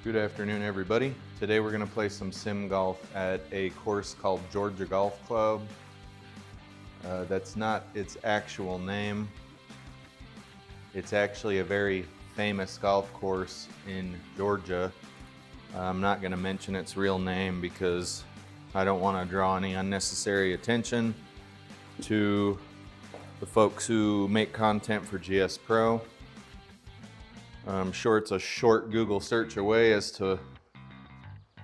Good afternoon, everybody. Today we're going to play some sim golf at a course called Georgia Golf Club. That's not its actual name. It's actually a very famous golf course in Georgia. I'm not going to mention its real name because I don't want to draw any unnecessary attention to the folks who make content for GSPro. I'm sure it's a short Google search away as to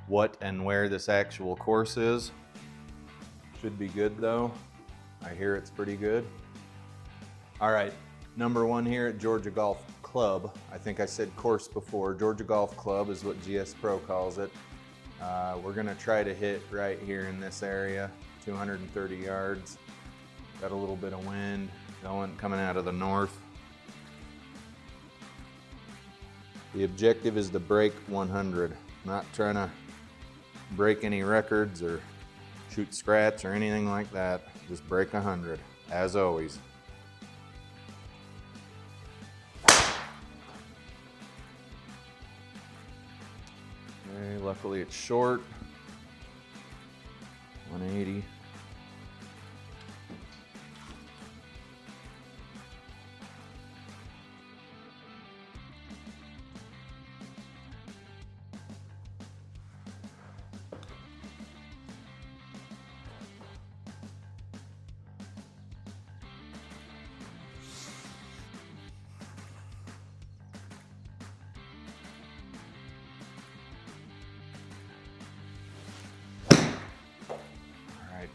what and where this actual course is. Should be good though. I hear it's pretty good. All right, number one here at Georgia Golf Club. I think I said course before. Georgia Golf Club is what GSPro calls it. We're gonna try to hit right here in this area, 230 yards. Got a little bit of wind coming out of the north. The objective is to break 100. Not trying to break any records or shoot scratch or anything like that. Just break 100, as always. Okay, luckily it's short. 180.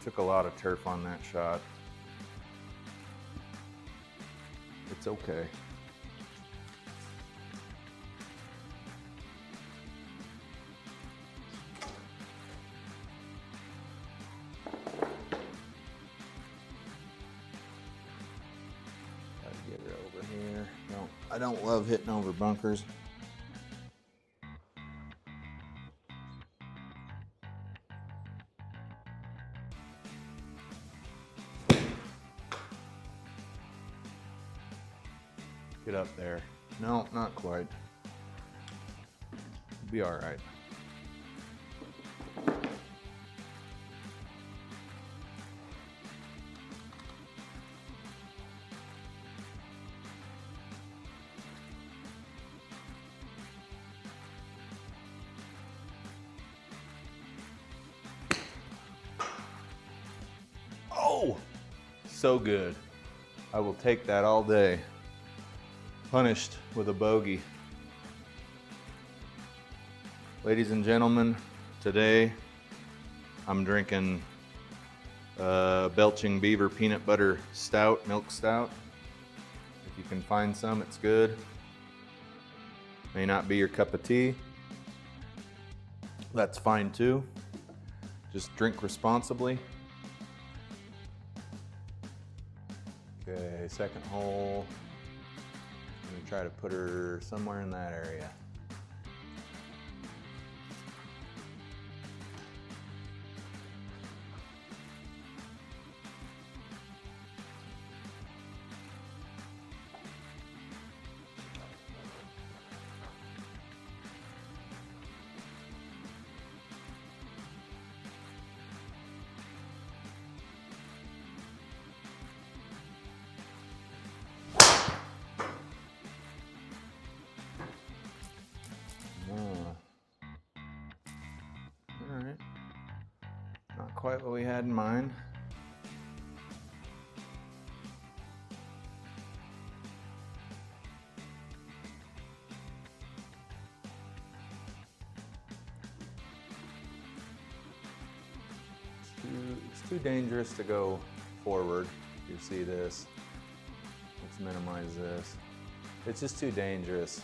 Took a lot of turf on that shot. It's okay. Gotta get it over here. No, I don't love hitting over bunkers. Get up there. No, not quite. Be all right. Oh, so good. I will take that all day. Punished with a bogey. Ladies and gentlemen, today I'm drinking Belching Beaver Peanut Butter Stout, Milk Stout. If you can find some, it's good. May not be your cup of tea. That's fine too. Just drink responsibly. Okay, second hole. I'm gonna try to put her somewhere in that area. Alright, not quite what we had in mind. It's too dangerous to go forward. You see this. Let's minimize this. It's just too dangerous.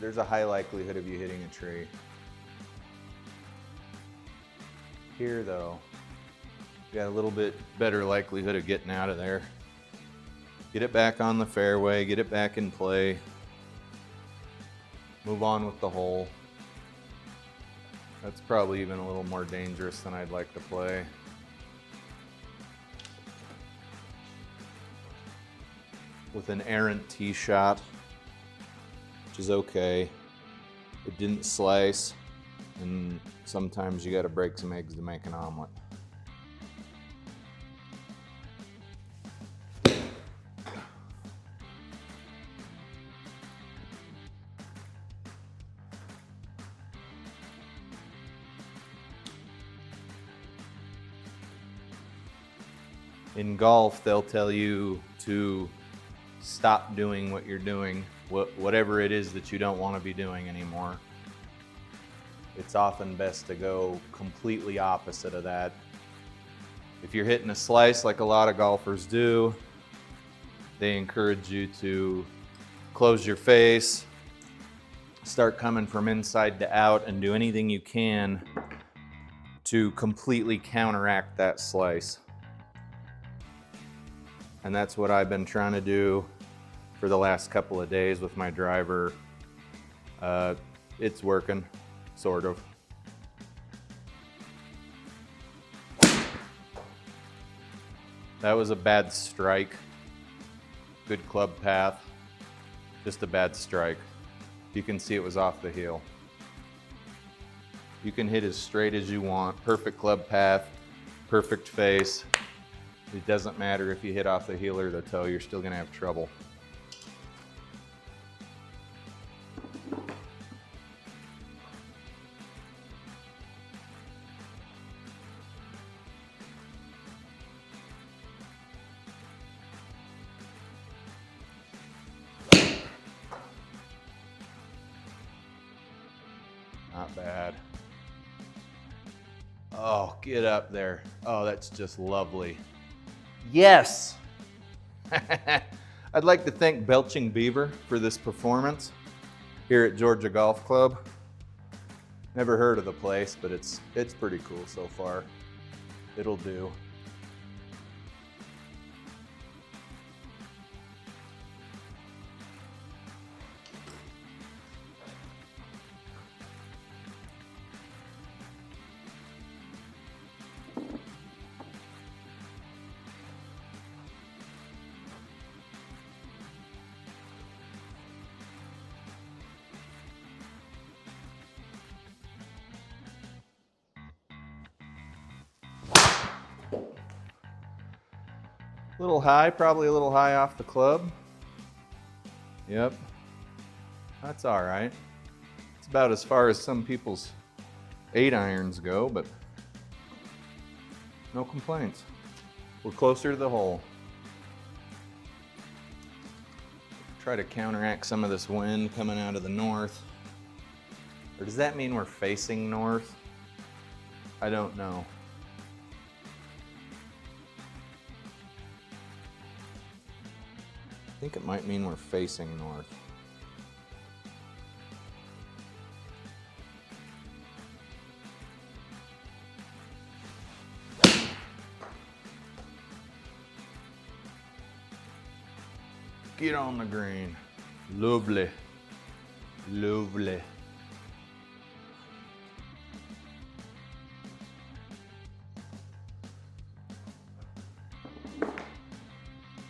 There's a high likelihood of you hitting a tree. Here though, you got a little bit better likelihood of getting out of there. Get it back on the fairway, get it back in play. Move on with the hole. That's probably even a little more dangerous than I'd like to play. With an errant tee shot, which is okay. It didn't slice, and sometimes you gotta break some eggs to make an omelet. In golf, they'll tell you to stop doing what you're doing, whatever it is that you don't want to be doing anymore. It's often best to go completely opposite of that. If you're hitting a slice like a lot of golfers do, they encourage you to close your face, start coming from inside to out, and do anything you can to completely counteract that slice. And that's what I've been trying to do for the last couple of days with my driver. It's working, sort of. That was a bad strike. Good club path, just a bad strike. You can see it was off the heel. You can hit as straight as you want, perfect club path, perfect face. It doesn't matter if you hit off the heel or the toe, you're still gonna have trouble. Not bad. Oh, get up there. Oh, that's just lovely. Yes! I'd like to thank Belching Beaver for this performance here at Georgia Golf Club. Never heard of the place, but it's pretty cool so far. It'll do. A little high, probably a little high off the club. Yep, that's all right. It's about as far as some people's 8-irons go, but no complaints. We're closer to the hole. Try to counteract some of this wind coming out of the north. Or does that mean we're facing north? I don't know. I think it might mean we're facing north. Get on the green. Lovely. Lovely.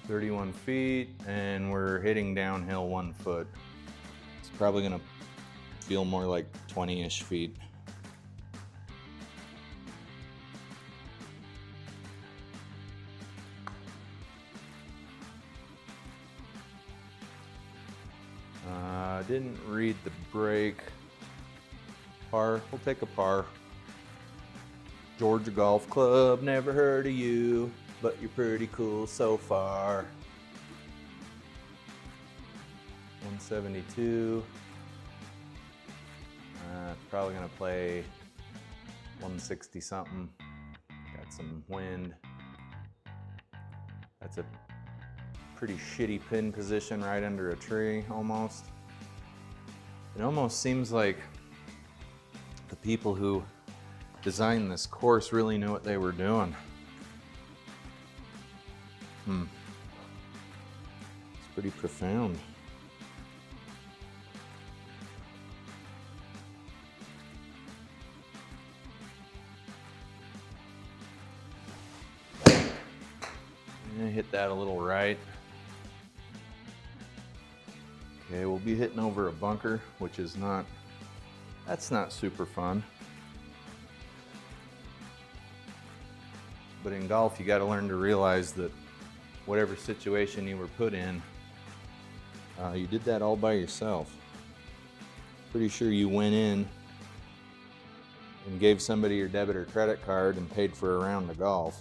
"31 feet, and we're hitting downhill 1 foot. It's probably gonna feel more like 20-ish feet. Didn't read the break. Par, we'll take a par. Georgia Golf Club, never heard of you, but you're pretty cool so far. 172. Probably gonna play 160 something. Got some wind. That's a pretty shitty pin position right under a tree almost. It almost seems like the people who designed this course really knew what they were doing. It's pretty profound. I'm gonna hit that a little right. Okay, we'll be hitting over a bunker, which is not That's not super fun. But in golf, you got to learn to realize that whatever situation you were put in, you did that all by yourself. Pretty sure you went in and gave somebody your debit or credit card and paid for a round of golf.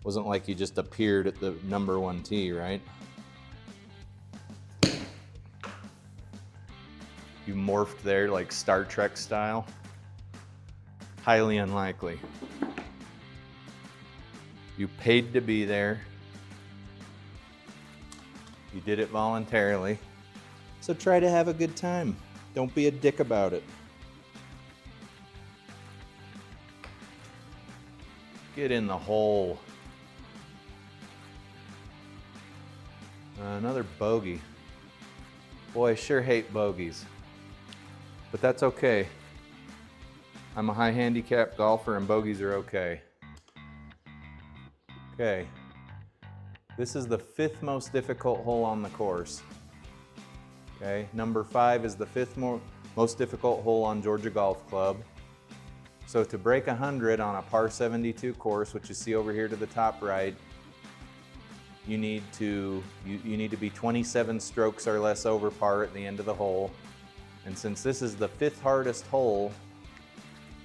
Wasn't like you just appeared at the #1 tee, right? You morphed there like Star Trek style. Highly unlikely. You paid to be there. You did it voluntarily. So try to have a good time. Don't be a dick about it. Get in the hole. Another bogey. Boy, I sure hate bogeys. But that's okay. I'm a high handicap golfer and bogeys are okay. Okay. This is the 5th most difficult hole on the course. Okay, number 5 is the 5th most difficult hole on Georgia Golf Club. So to break 100 on a par 72 course, which you see over here to the top right, you need to be 27 strokes or less over par at the end of the hole. And since this is the 5th hardest hole,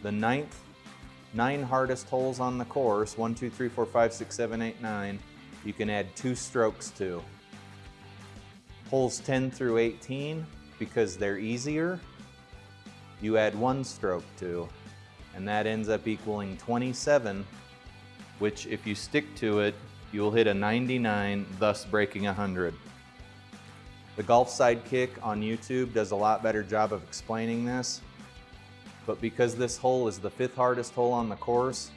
the 9 hardest holes on the course, 1, 2, 3, 4, 5, 6, 7, 8, 9, you can add 2 strokes to. Holes 10 through 18, because they're easier, you add 1 stroke to, and that ends up equaling 27, which if you stick to it, you'll hit a 99, thus breaking 100. The Golf Sidekick on YouTube does a lot better job of explaining this, but because this hole is the 5th hardest hole on the course,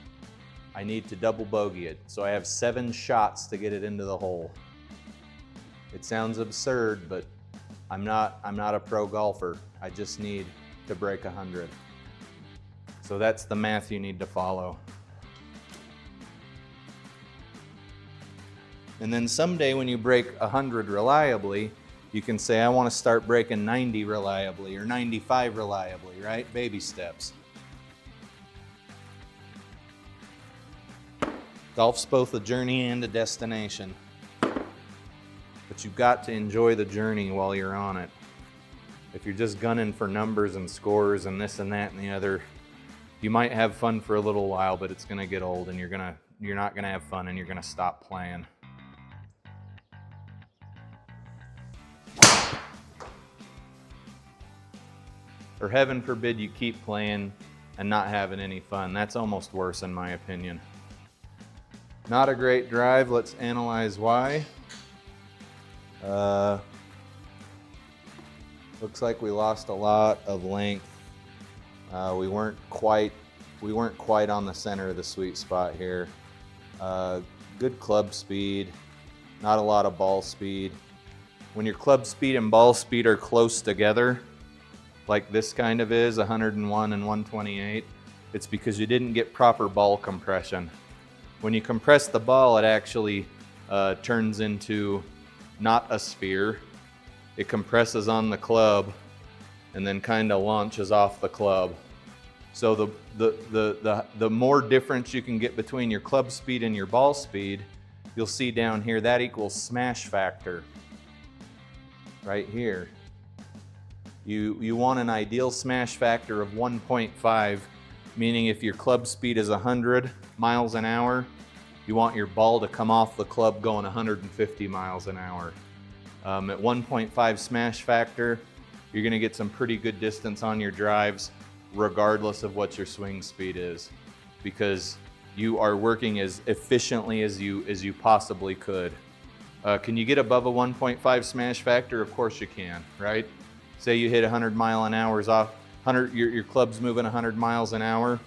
I need to double bogey it. So I have 7 shots to get it into the hole. It sounds absurd, but I'm not a pro golfer. I just need to break 100. So that's the math you need to follow. And then someday when you break 100 reliably, you can say, I want to start breaking 90 reliably or 95 reliably, right? Baby steps. Golf's both a journey and a destination. But you've got to enjoy the journey while you're on it. If you're just gunning for numbers and scores and this and that and the other, you might have fun for a little while, but it's going to get old and you're not going to have fun and you're going to stop playing. Or heaven forbid you keep playing and not having any fun. That's almost worse in my opinion. Not a great drive. Let's analyze why. Looks like we lost a lot of length. We weren't quite on the center of the sweet spot here. Good club speed, not a lot of ball speed. When your club speed and ball speed are close together, like this kind of is, 101 and 128, it's because you didn't get proper ball compression. When you compress the ball, it actually turns into not a sphere. It compresses on the club and then kind of launches off the club. So the more difference you can get between your club speed and your ball speed, you'll see down here that equals smash factor right here. You want an ideal smash factor of 1.5, meaning if your club speed is 100 miles an hour, you want your ball to come off the club going 150 miles an hour. At 1.5 smash factor, you're going to get some pretty good distance on your drives, regardless of what your swing speed is, because you are working as efficiently as you possibly could. Can you get above a 1.5 smash factor? Of course you can, right? Say you hit 100 mile an hour off, your club's moving 100 miles an hour,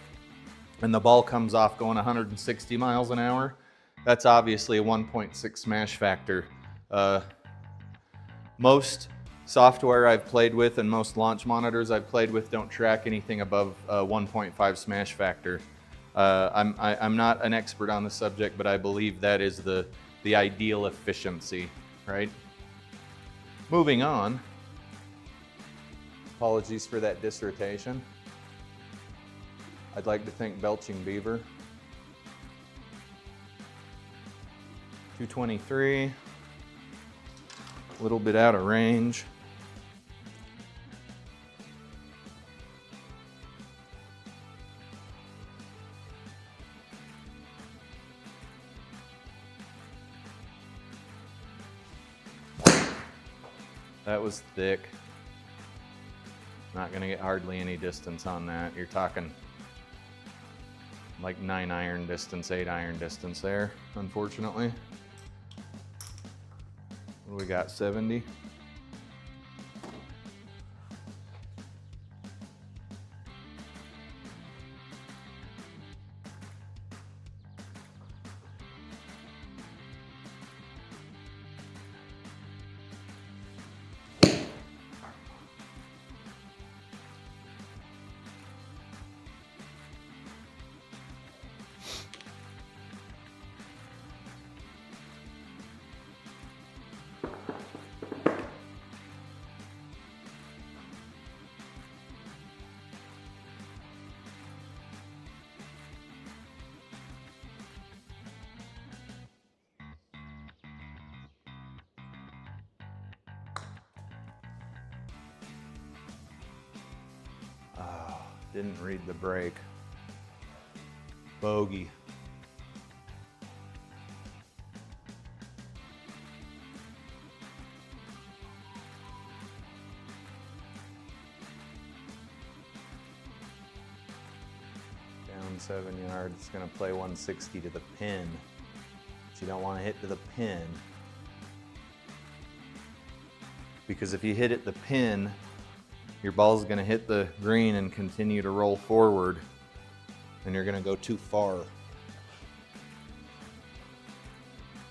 and the ball comes off going 160 miles an hour. That's obviously a 1.6 smash factor. Most software I've played with and most launch monitors I've played with don't track anything above 1.5 smash factor. I'm not an expert on the subject, but I believe that is the ideal efficiency, right? Moving on. Apologies for that dissertation. I'd like to thank Belching Beaver. 223, a little bit out of range. That was thick. Not gonna get hardly any distance on that. You're talking like 9-iron distance, 8-iron distance there, unfortunately. What do we got, 70? Didn't read the brake. Bogey. Down 7 yards, it's gonna play 160 to the pin. But you don't wanna hit to the pin. Because if you hit at the pin, your ball's gonna hit the green and continue to roll forward, and you're gonna go too far.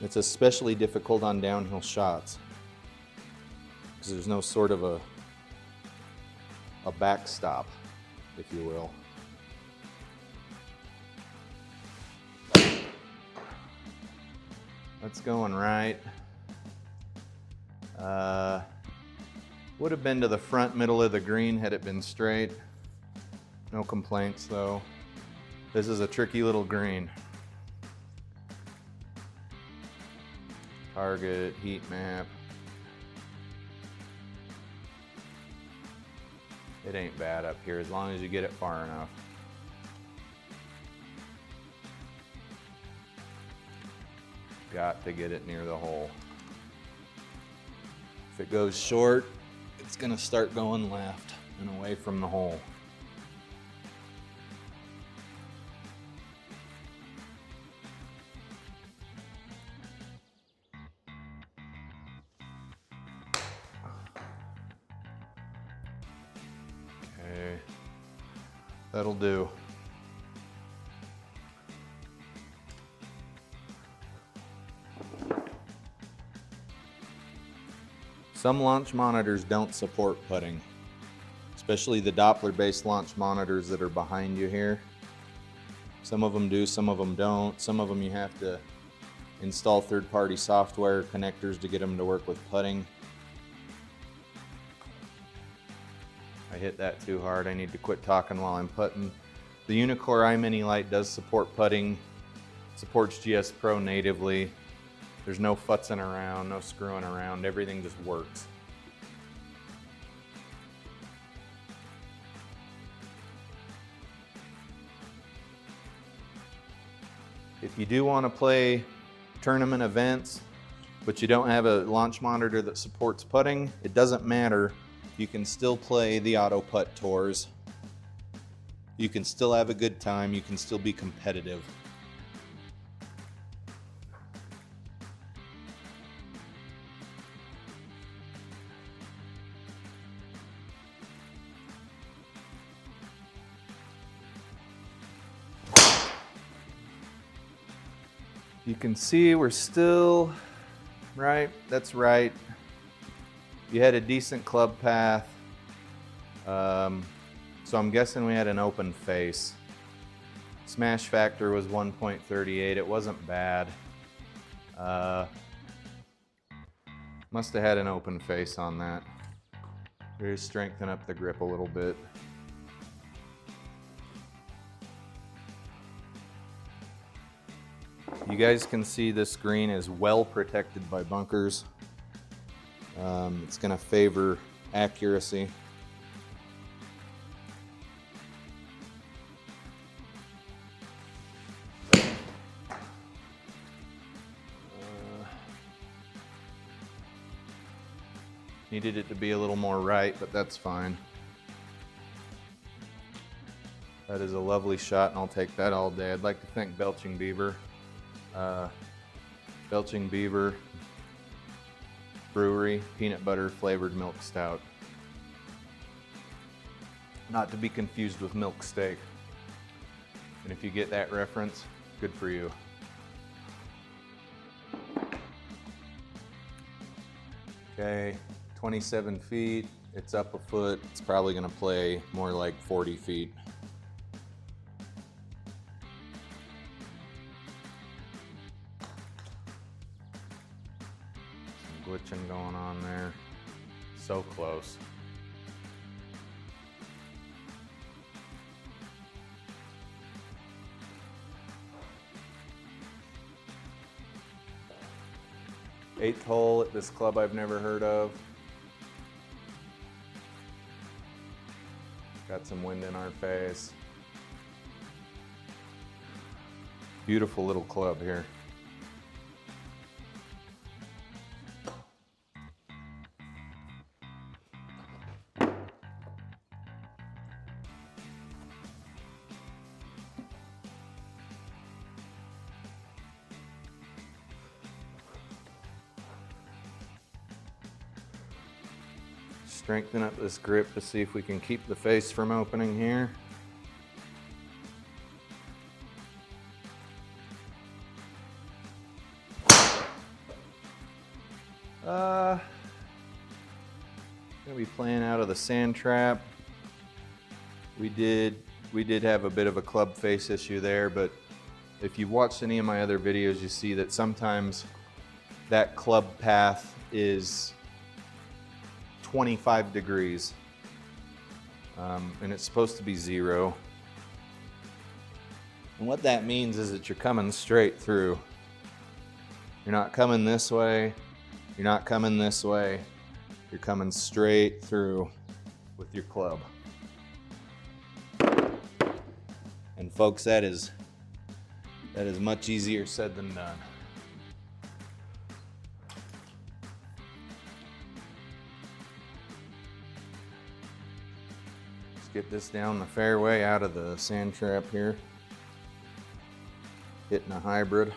It's especially difficult on downhill shots because there's no sort of a backstop, if you will. That's going right. Would have been to the front middle of the green had it been straight. No complaints though. This is a tricky little green. Target, heat map. It ain't bad up here as long as you get it far enough. Got to get it near the hole. If it goes short, it's gonna start going left and away from the hole. Okay, that'll do. Some launch monitors don't support putting, especially the Doppler-based launch monitors that are behind you here. Some of them do, some of them don't. Some of them you have to install third-party software connectors to get them to work with putting. I hit that too hard. I need to quit talking while I'm putting. The Uneekor Eye Mini Lite does support putting. It supports GSPro natively. There's no futzing around, no screwing around. Everything just works. If you do want to play tournament events, but you don't have a launch monitor that supports putting, it doesn't matter. You can still play the auto putt tours. You can still have a good time. You can still be competitive. You can see we're still right. That's right. You had a decent club path. So I'm guessing we had an open face. Smash factor was 1.38. It wasn't bad. Must have had an open face on that. Just strengthen up the grip a little bit. You guys can see this screen is well protected by bunkers. It's going to favor accuracy. Needed it to be a little more right, but that's fine. That is a lovely shot, and I'll take that all day. I'd like to thank Belching Beaver. Belching Beaver Brewery peanut butter flavored milk stout. Not to be confused with milk steak. And if you get that reference, good for you. Okay, 27 feet, it's up a foot. It's probably gonna play more like 40 feet. Glitching going on there. So close. Eighth hole at this club I've never heard of. Got some wind in our face. Beautiful little club here. Strengthen up this grip to see if we can keep the face from opening here. Gonna be playing out of the sand trap. We did have a bit of a club face issue there, but if you've watched any of my other videos, you see that sometimes that club path is 25 degrees, and it's supposed to be 0. And what that means is that you're coming straight through. You're not coming this way, you're not coming this way, you're coming straight through with your club. And folks, that is much easier said than done. Get this down the fairway out of the sand trap here. Hitting a hybrid.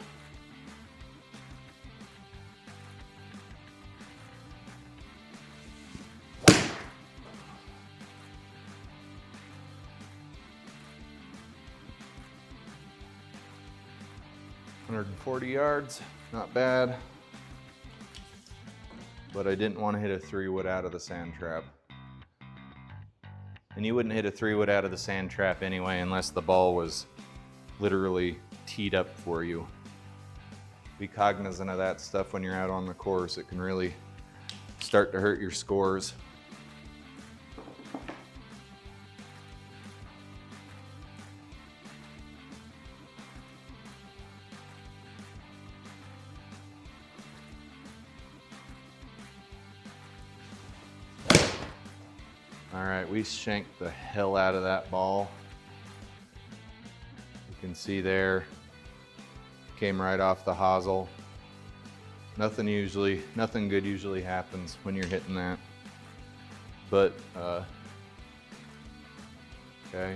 $140 yards, not bad. But I didn't want to hit a 3-wood out of the sand trap. And you wouldn't hit a 3-wood out of the sand trap anyway unless the ball was literally teed up for you. Be cognizant of that stuff when you're out on the course. It can really start to hurt your scores. All right, we shanked the hell out of that ball. You can see there, came right off the hosel. Nothing good usually happens when you're hitting that. But, okay.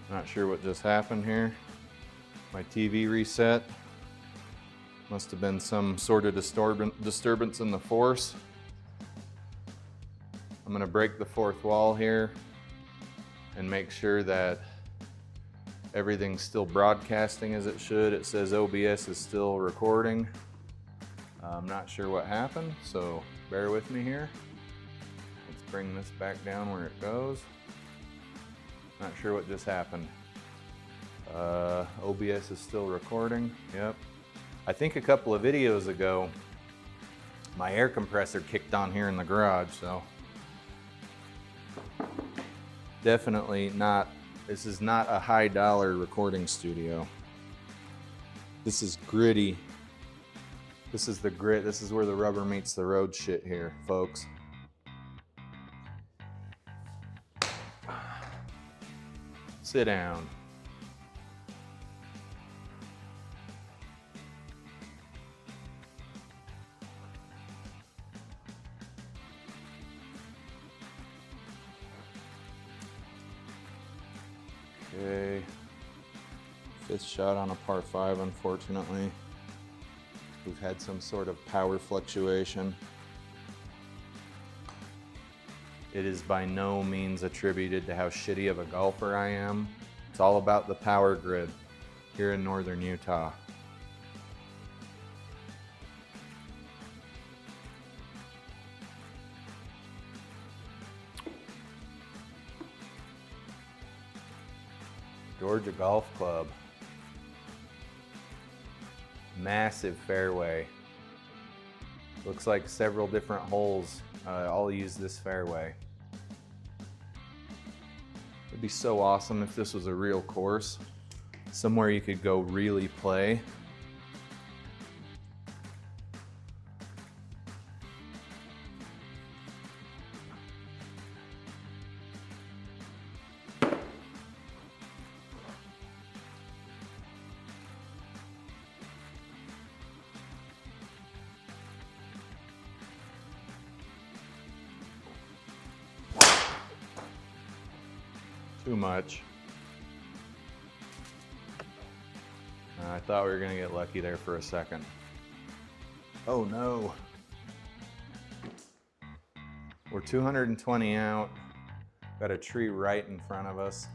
Not sure what just happened here. My TV reset. Must have been some sort of disturbance in the force. I'm gonna break the fourth wall here and make sure that everything's still broadcasting as it should. It says OBS is still recording. I'm not sure what happened, so bear with me here. Let's bring this back down where it goes. Not sure what just happened. OBS is still recording, yep. I think a couple of videos ago, My air compressor kicked on here in the garage, so definitely not, this is not a high dollar recording studio. This is gritty. This is the grit, this is where the rubber meets the road shit here, folks. Sit down. Okay, fifth shot on a par 5, unfortunately. We've had some sort of power fluctuation. It is by no means attributed to how shitty of a golfer I am. It's all about the power grid here in northern Utah. Georgia Golf Club. Massive fairway. Looks like several different holes all use this fairway. It'd be so awesome if this was a real course, somewhere you could go really play. Too much. I thought we were gonna get lucky there for a second. Oh no. We're 220 out. Got a tree right in front of us.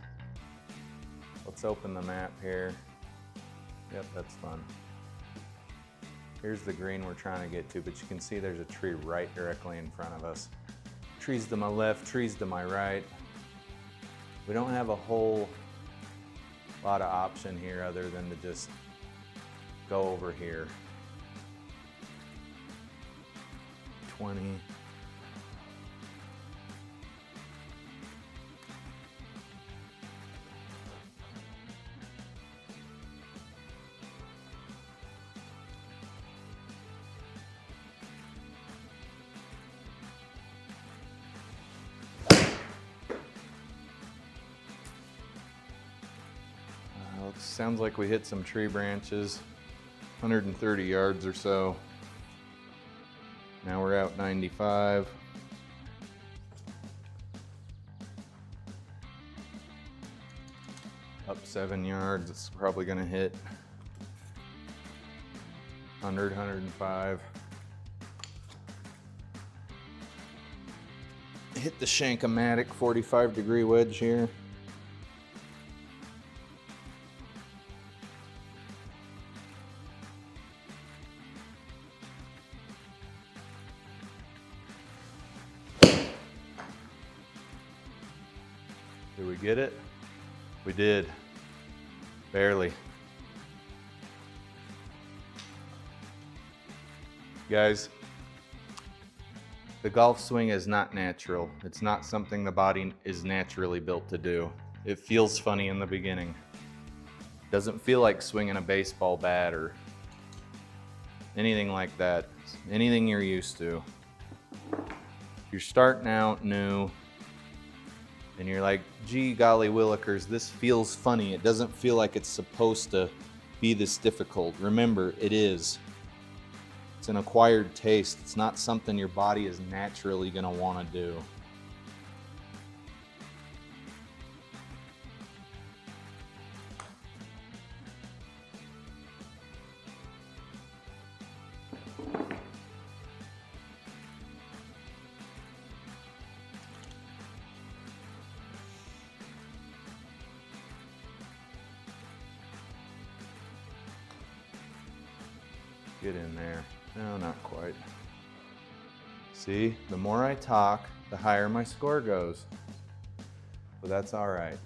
Let's open the map here. Yep, that's fun. Here's the green we're trying to get to, but you can see there's a tree right directly in front of us. Trees to my left, trees to my right. We don't have a whole lot of option here other than to just go over here. 20. Sounds like we hit some tree branches, 130 yards or so. Now we're out 95. Up 7 yards, it's probably gonna hit 100, 105. Hit the Shank-O-Matic 45-degree wedge here. Did we get it? We did. Barely. Guys, the golf swing is not natural. It's not something the body is naturally built to do. It feels funny in the beginning. It doesn't feel like swinging a baseball bat or anything like that. Anything you're used to. If you're starting out new, and you're like, gee golly willikers, this feels funny. It doesn't feel like it's supposed to be this difficult. Remember, it is. It's an acquired taste. It's not something your body is naturally gonna wanna do. Get in there. No, not quite. See, the more I talk, the higher my score goes. But that's all right.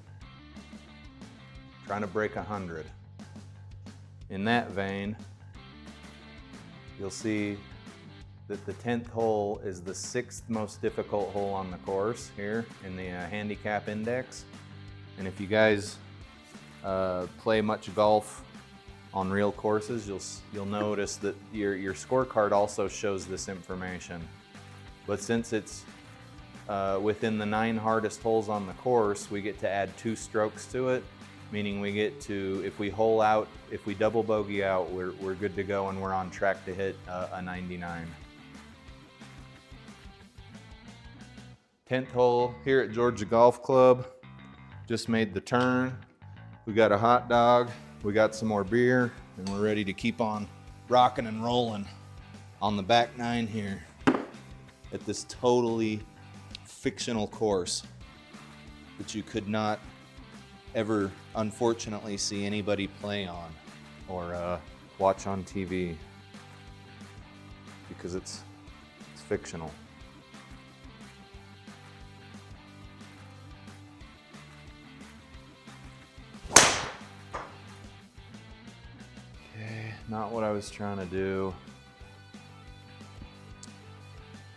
Trying to break 100. In that vein, you'll see that the 10th hole is the 6th most difficult hole on the course here in the handicap index. And if you guys play much golf on real courses, you'll notice that your scorecard also shows this information. But since it's within the 9 hardest holes on the course, we get to add 2 strokes to it, meaning we get to, if we hole out, if we double bogey out, we're good to go and we're on track to hit a 99. 10th hole here at Georgia Golf Club. Just made the turn. We got a hot dog, we got some more beer, and we're ready to keep on rocking and rolling on the back 9 here at this totally fictional course that you could not ever, unfortunately, see anybody play on or watch on TV because it's fictional. Okay, not what I was trying to do.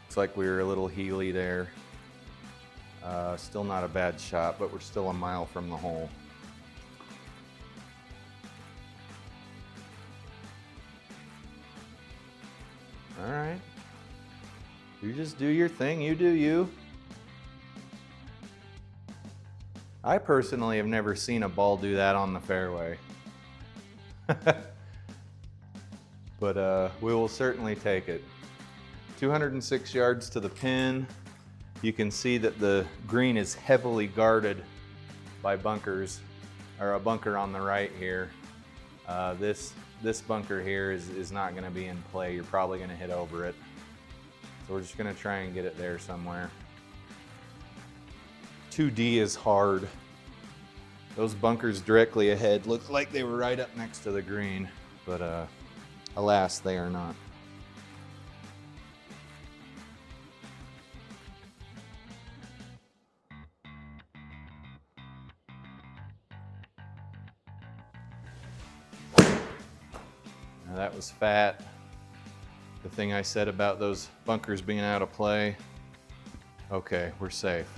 Looks like we were a little heely there. Still not a bad shot, but we're still a mile from the hole. All right. You just do your thing, you do you. I personally have never seen a ball do that on the fairway. But we will certainly take it. 206 yards to the pin. You can see that the green is heavily guarded by bunkers, or a bunker on the right here. This bunker here is not going to be in play. You're probably going to hit over it. So we're just going to try and get it there somewhere. 2D is hard. Those bunkers directly ahead looked like they were right up next to the green, but alas, they are not. Now that was fat. The thing I said about those bunkers being out of play. Okay, we're safe.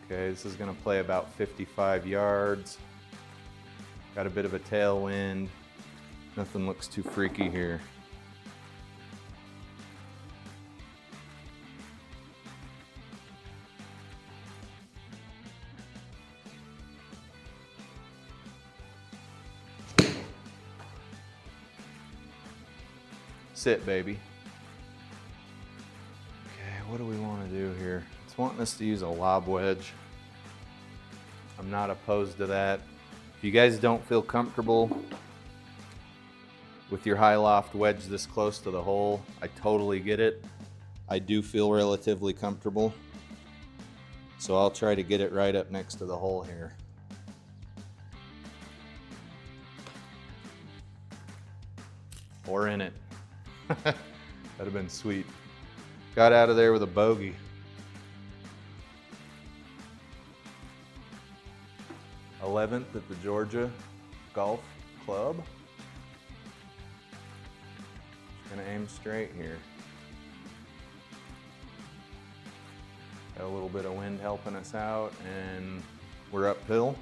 Okay, this is going to play about 55 yards. Got a bit of a tailwind. Nothing looks too freaky here. Sit, baby. Okay, what do we want to do here? It's wanting us to use a lob wedge. I'm not opposed to that. If you guys don't feel comfortable with your high loft wedge this close to the hole, I totally get it. I do feel relatively comfortable. So I'll try to get it right up next to the hole here. Or in it. That'd have been sweet. Got out of there with a bogey. '11th at the Georgia Golf Club. Just gonna aim straight here. Got a little bit of wind helping us out, and we're uphill.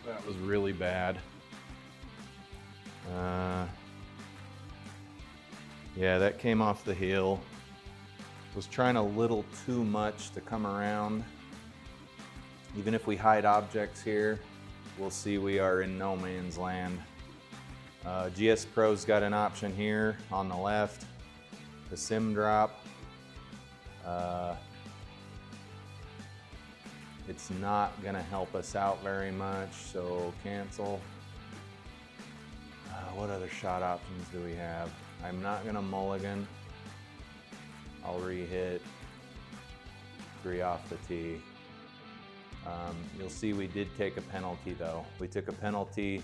That was really bad. Yeah, that came off the heel. Was trying a little too much to come around. Even if we hide objects here, we'll see we are in no man's land. GSPro's got an option here on the left, the sim drop. It's not gonna help us out very much, so cancel. What other shot options do we have? I'm not gonna mulligan. I'll re-hit 3 off the tee. You'll see we did take a penalty though. We took a penalty,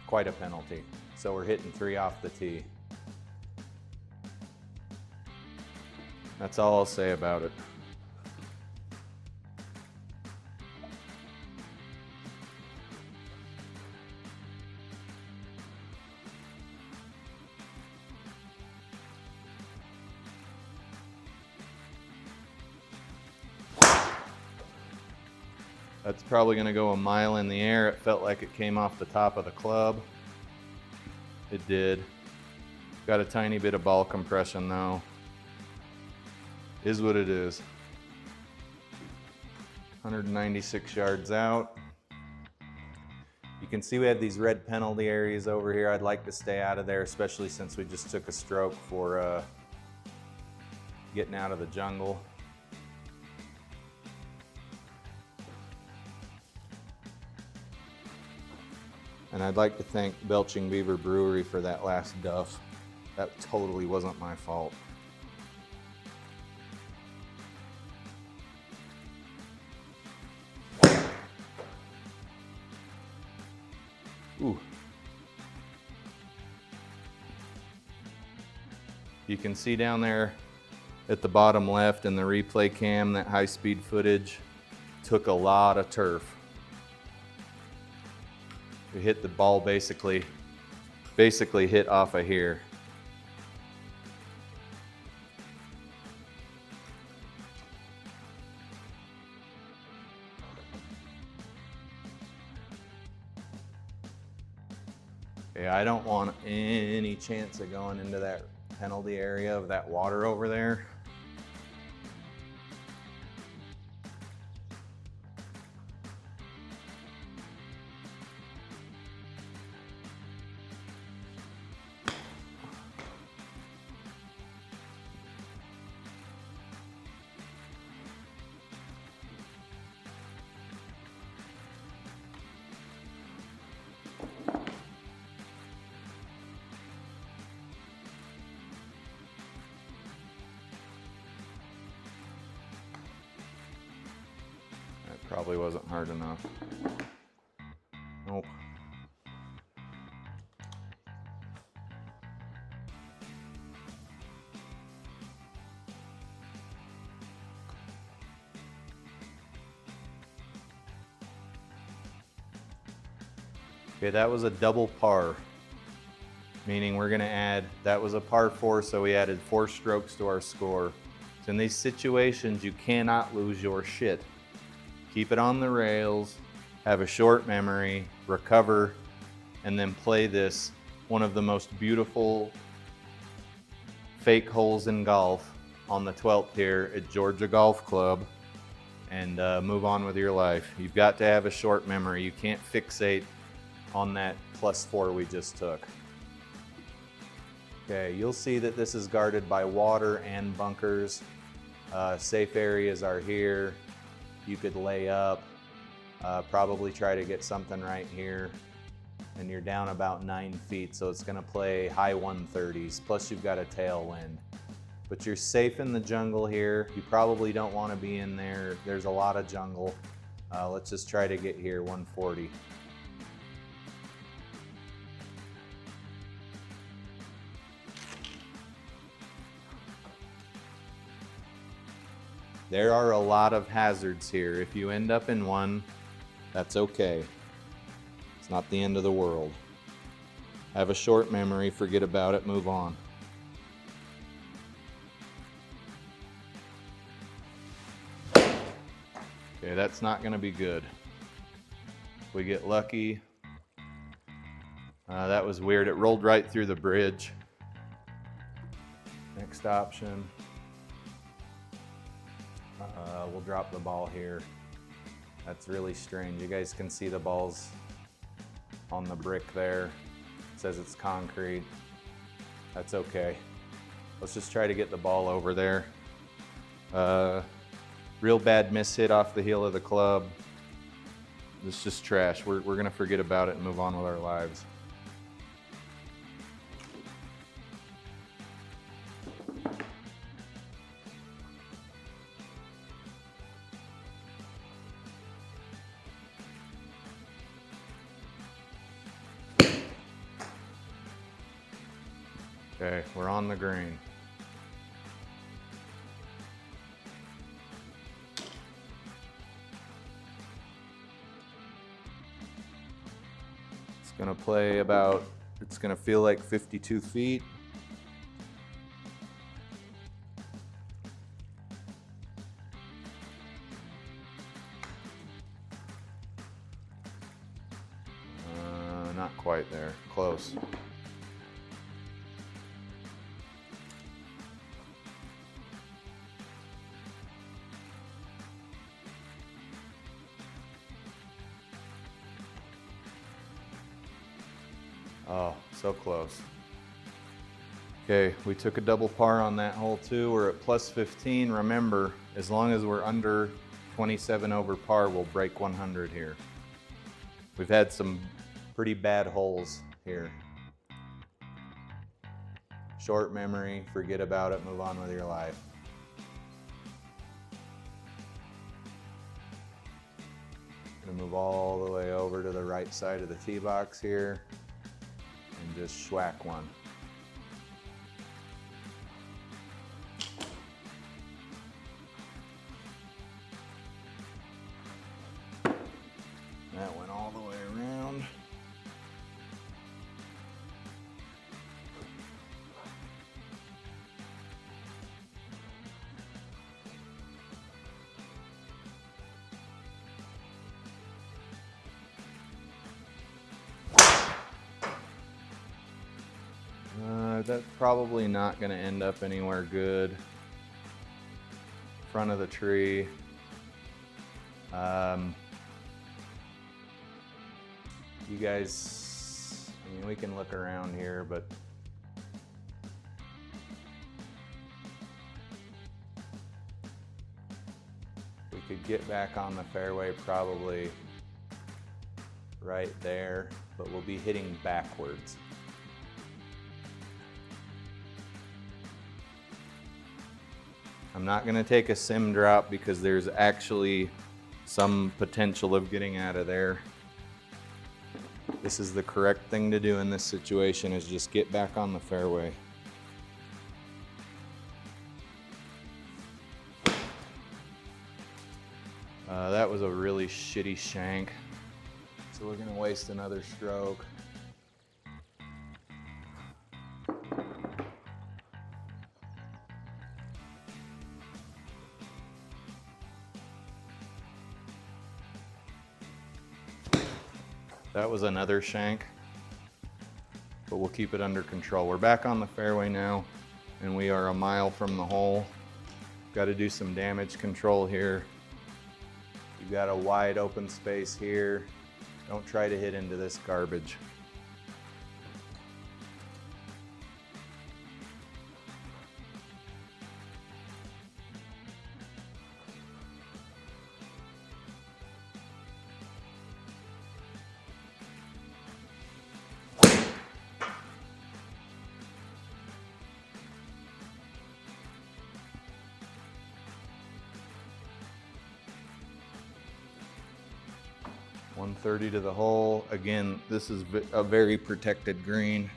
quite a penalty. So we're hitting 3 off the tee. That's all I'll say about it. That's probably going to go a mile in the air. It felt like it came off the top of the club. It did. Got a tiny bit of ball compression though. Is what it is. 196 yards out. You can see we have these red penalty areas over here. I'd like to stay out of there, especially since we just took a stroke for getting out of the jungle. And I'd like to thank Belching Beaver Brewery for that last duff. That totally wasn't my fault. Ooh. You can see down there at the bottom left in the replay cam, that high-speed footage took a lot of turf. We hit the ball basically hit off of here. Okay, I don't want any chance of going into that penalty area of that water over there. Probably wasn't hard enough. Nope. Okay, that was a double par, meaning we're gonna add, that was a par 4, so we added 4 strokes to our score. So in these situations, you cannot lose your shit. Keep it on the rails, have a short memory, recover, and then play this, one of the most beautiful fake holes in golf on the 12th here at Georgia Golf Club, and move on with your life. You've got to have a short memory. You can't fixate on that +4 we just took. Okay, you'll see that this is guarded by water and bunkers. Safe areas are here. You could lay up, probably try to get something right here, and you're down about 9 feet, so it's gonna play high 130s, plus you've got a tailwind. But you're safe in the jungle here. You probably don't wanna be in there. There's a lot of jungle. Let's just try to get here, 140. There are a lot of hazards here. If you end up in one, that's okay. It's not the end of the world. Have a short memory, forget about it, move on. Okay, that's not gonna be good. We get lucky. That was weird. It rolled right through the bridge. Next option. We'll drop the ball here. That's really strange. You guys can see the balls on the brick there. It says it's concrete. That's okay. Let's just try to get the ball over there. Real bad miss hit off the heel of the club. It's just trash. We're gonna forget about it and move on with our lives. Okay, we're on the green. It's gonna play about, it's gonna feel like 52 feet. Not quite there, close. Oh, so close. Okay, we took a double par on that hole too. We're at plus 15. Remember, as long as we're under 27 over par, we'll break 100 here. We've had some pretty bad holes here. Short memory, forget about it, move on with your life. Gonna move all the way over to the right side of the tee box here and just schwack one. That went all the way around. That's probably not going to end up anywhere good. Front of the tree. You guys, I mean, we can look around here, but we could get back on the fairway probably right there, but we'll be hitting backwards. I'm not going to take a sim drop because there's actually some potential of getting out of there. This is the correct thing to do in this situation, is just get back on the fairway. That was a really shitty shank, so we're going to waste another stroke. That was another shank, but we'll keep it under control. We're back on the fairway now, and we are a mile from the hole. Got to do some damage control here. You've got a wide open space here. Don't try to hit into this garbage. .130 to the hole. Again, this is a very protected green.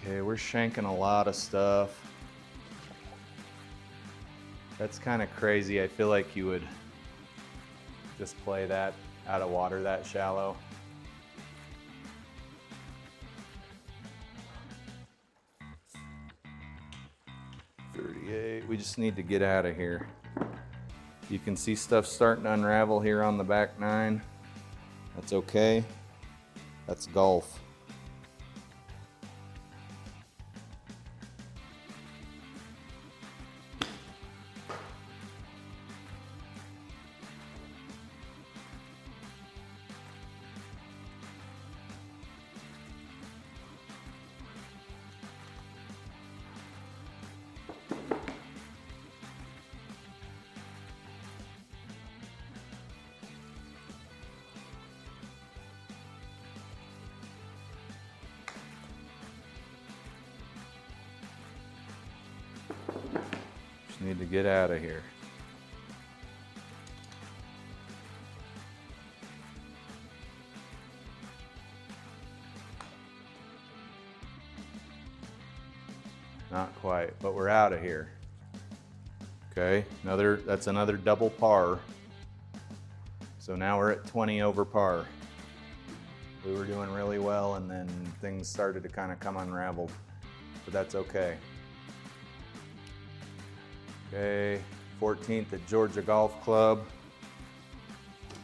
Okay, we're shanking a lot of stuff. That's kind of crazy. I feel like you would just play that out of water that shallow. We just need to get out of here. You can see stuff starting to unravel here on the back nine. That's okay. That's golf. Need to get out of here. Not quite, but we're out of here. Okay, that's another double par. So now we're at 20 over par. We were doing really well and then things started to kind of come unraveled, but that's okay. Okay, 14th at Georgia Golf Club.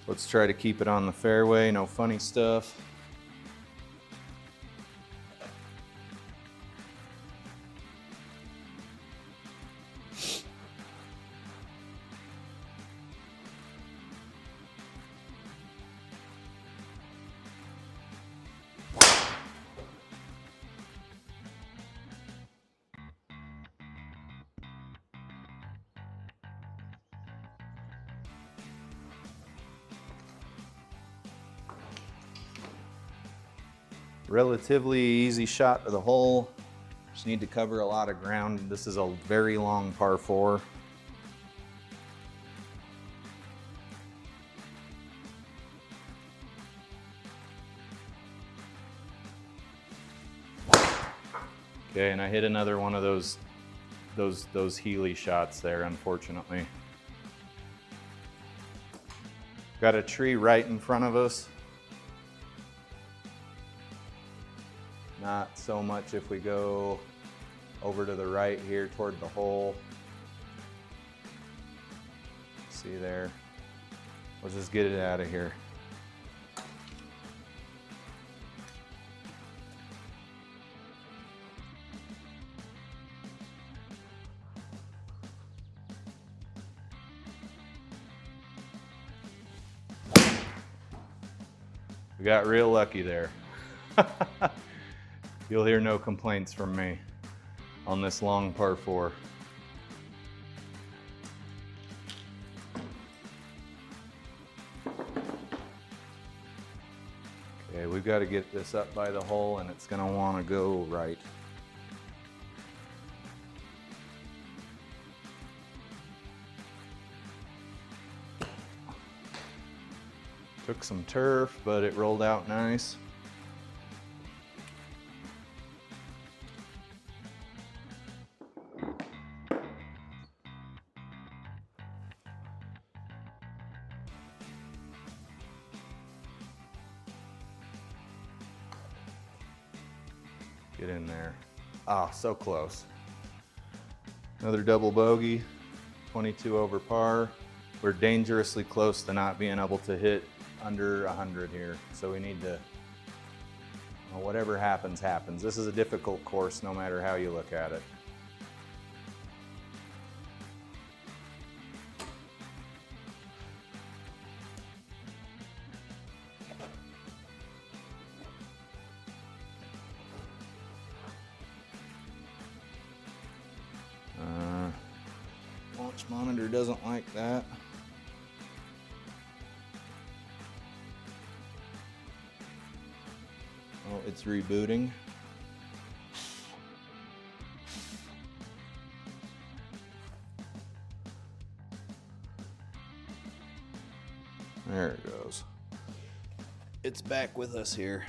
Let's try to keep it on the fairway, no funny stuff. Relatively easy shot to the hole. Just need to cover a lot of ground. This is a very long par 4. Okay, and I hit another one of those Healy shots there, unfortunately. Got a tree right in front of us. Not so much if we go over to the right here toward the hole. See there? Let's just get it out of here. We got real lucky there. You'll hear no complaints from me on this long par 4. Okay, we've got to get this up by the hole and it's going to want to go right. Took some turf, but it rolled out nice. Get in there. Ah, so close. Another double bogey, 22 over par. We're dangerously close to not being able to hit under 100 here. So we need to, well, whatever happens, happens. This is a difficult course no matter how you look at it. Launch monitor doesn't like that. Oh, it's rebooting. There it goes. It's back with us here.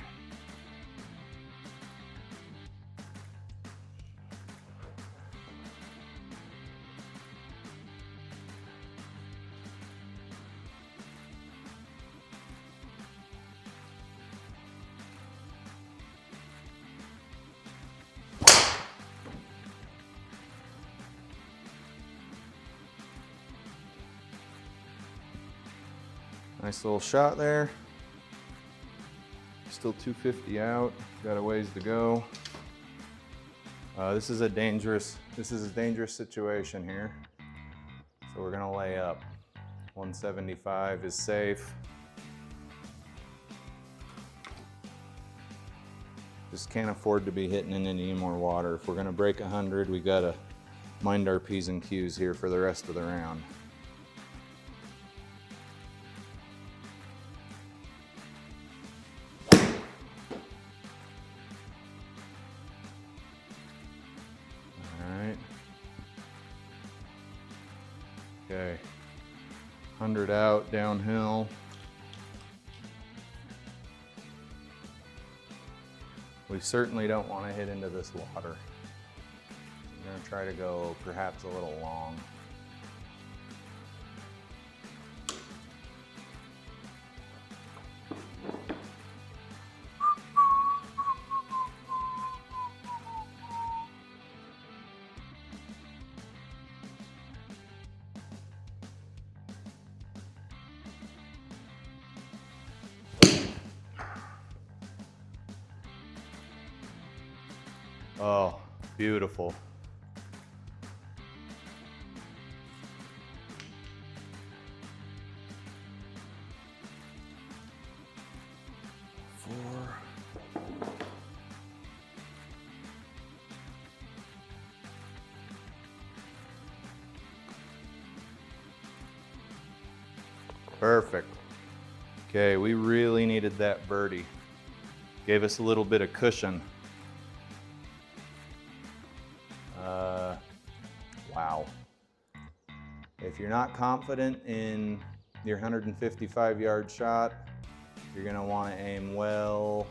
Nice little shot there. Still 250 out. Got a ways to go. This is a dangerous situation here. So we're gonna lay up. 175 is safe. Just can't afford to be hitting in any more water. If we're gonna break 100, we gotta mind our P's and Q's here for the rest of the round. Okay, 100 out, downhill. We certainly don't want to hit into this water. We're going to try to go perhaps a little long. Oh, beautiful. Perfect. Okay, we really needed that birdie. Gave us a little bit of cushion. Wow. If you're not confident in your 155-yard shot, you're gonna wanna aim well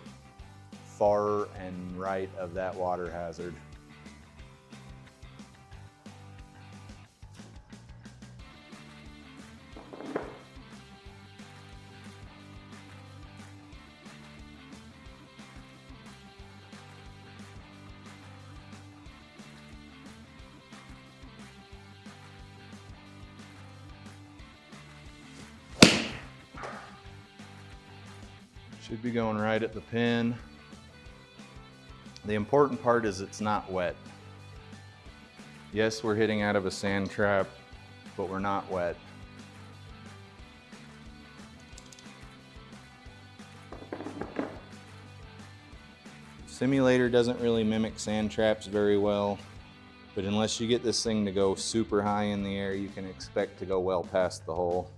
far and right of that water hazard. Should be going right at the pin. The important part is it's not wet. Yes, we're hitting out of a sand trap, but we're not wet. Simulator doesn't really mimic sand traps very well, but unless you get this thing to go super high in the air, you can expect to go well past the hole.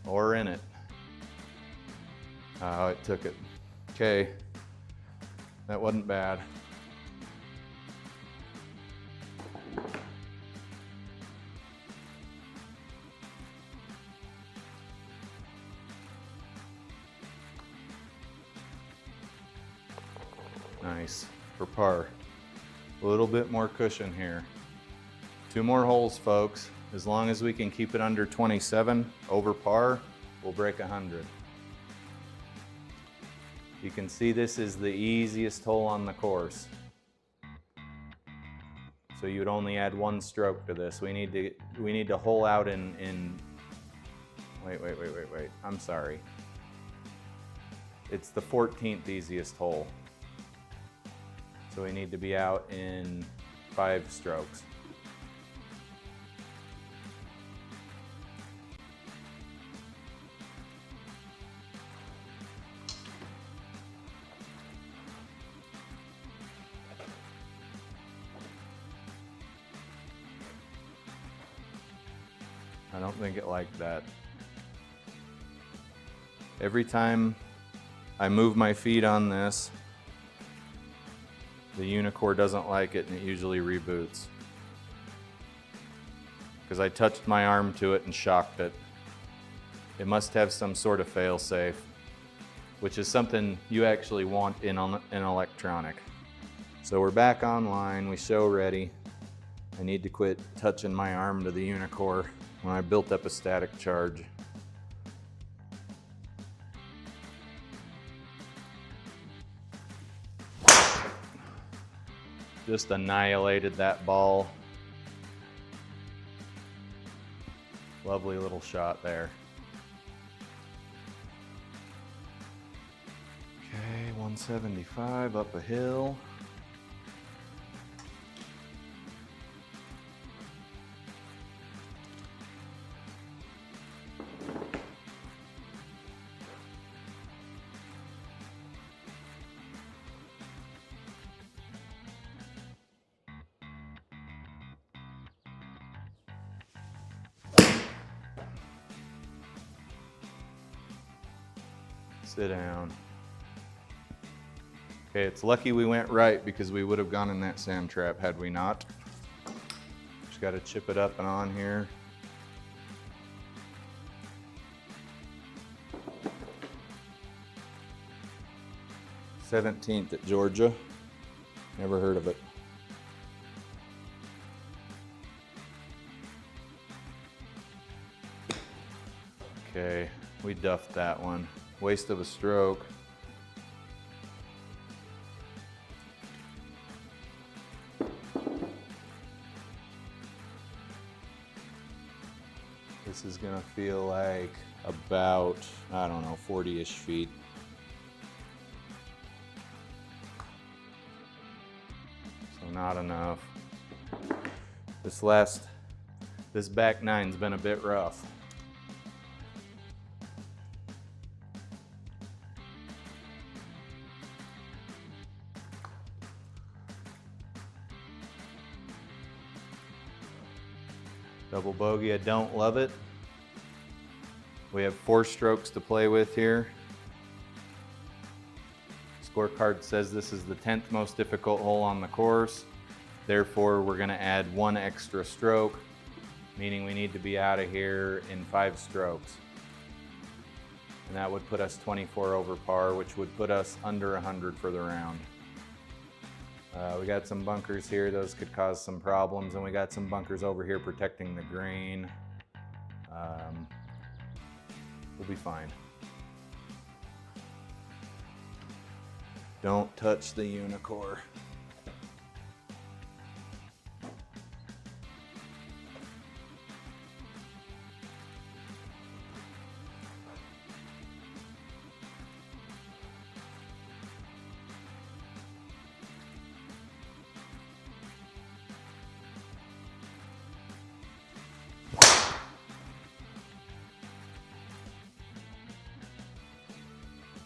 Or in it. Oh, it took it. Okay, that wasn't bad. Nice, for par. A little bit more cushion here. 2 more holes, folks. As long as we can keep it under 27 over par, we'll break 100. You can see this is the easiest hole on the course. So you would only add 1 stroke to this. We need to hole out in wait. I'm sorry. It's the 14th easiest hole. So we need to be out in 5 strokes. I don't think it liked that. Every time I move my feet on this, the Uneekor doesn't like it and it usually reboots. Because I touched my arm to it and shocked it. It must have some sort of fail-safe, which is something you actually want in an electronic. So we're back online, we show ready. I need to quit touching my arm to the Uneekor when I built up a static charge. Just annihilated that ball. Lovely little shot there. Okay, 175 up a hill. Sit down. Okay, it's lucky we went right because we would have gone in that sand trap had we not. Just got to chip it up and on here. "17th at Georgia." Never heard of it. Okay, we duffed that one. Waste of a stroke. This is gonna feel like about, I don't know, 40-ish feet. So not enough. This back nine's been a bit rough. Double bogey, I don't love it. We have 4 strokes to play with here. Scorecard says this is the 10th most difficult hole on the course. Therefore, we're gonna add 1 extra stroke, meaning we need to be out of here in 5 strokes. And that would put us 24 over par, which would put us under 100 for the round. We got some bunkers here, those could cause some problems, and we got some bunkers over here protecting the green. We'll be fine. Don't touch the Uneekor.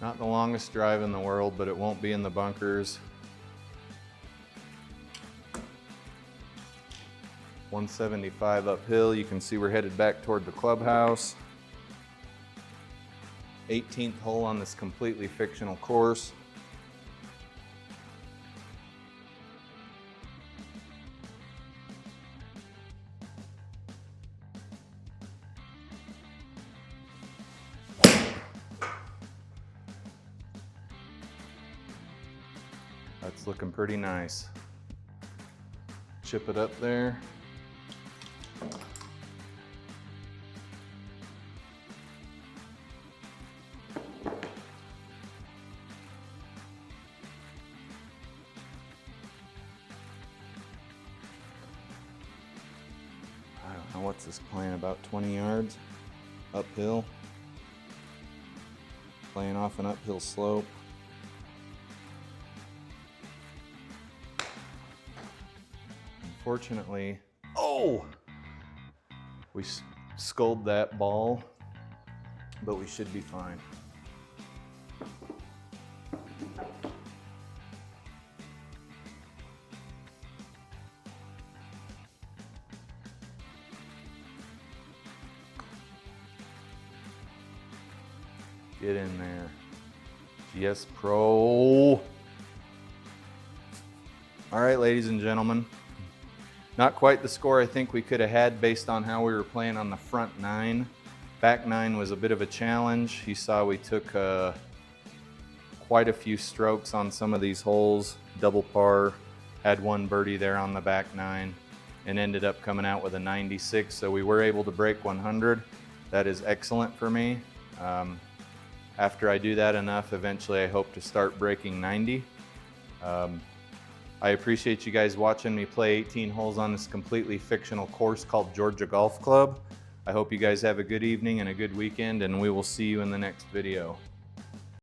Not the longest drive in the world, but it won't be in the bunkers. 175 uphill. You can see we're headed back toward the clubhouse. 18th hole on this completely fictional course. That's looking pretty nice. Chip it up there. I don't know, what's this playing, about 20 yards uphill. Playing off an uphill slope. Unfortunately, we sculled that ball, but we should be fine. Get in there. GSPro. All right, ladies and gentlemen. Not quite the score I think we could have had based on how we were playing on the front 9. Back 9 was a bit of a challenge. You saw we took quite a few strokes on some of these holes. Double par, had 1 birdie there on the back 9, and ended up coming out with a 96. So we were able to break 100. That is excellent for me. After I do that enough, eventually I hope to start breaking 90. I appreciate you guys watching me play 18 holes on this completely fictional course called Georgia Golf Club. I hope you guys have a good evening and a good weekend, and we will see you in the next video.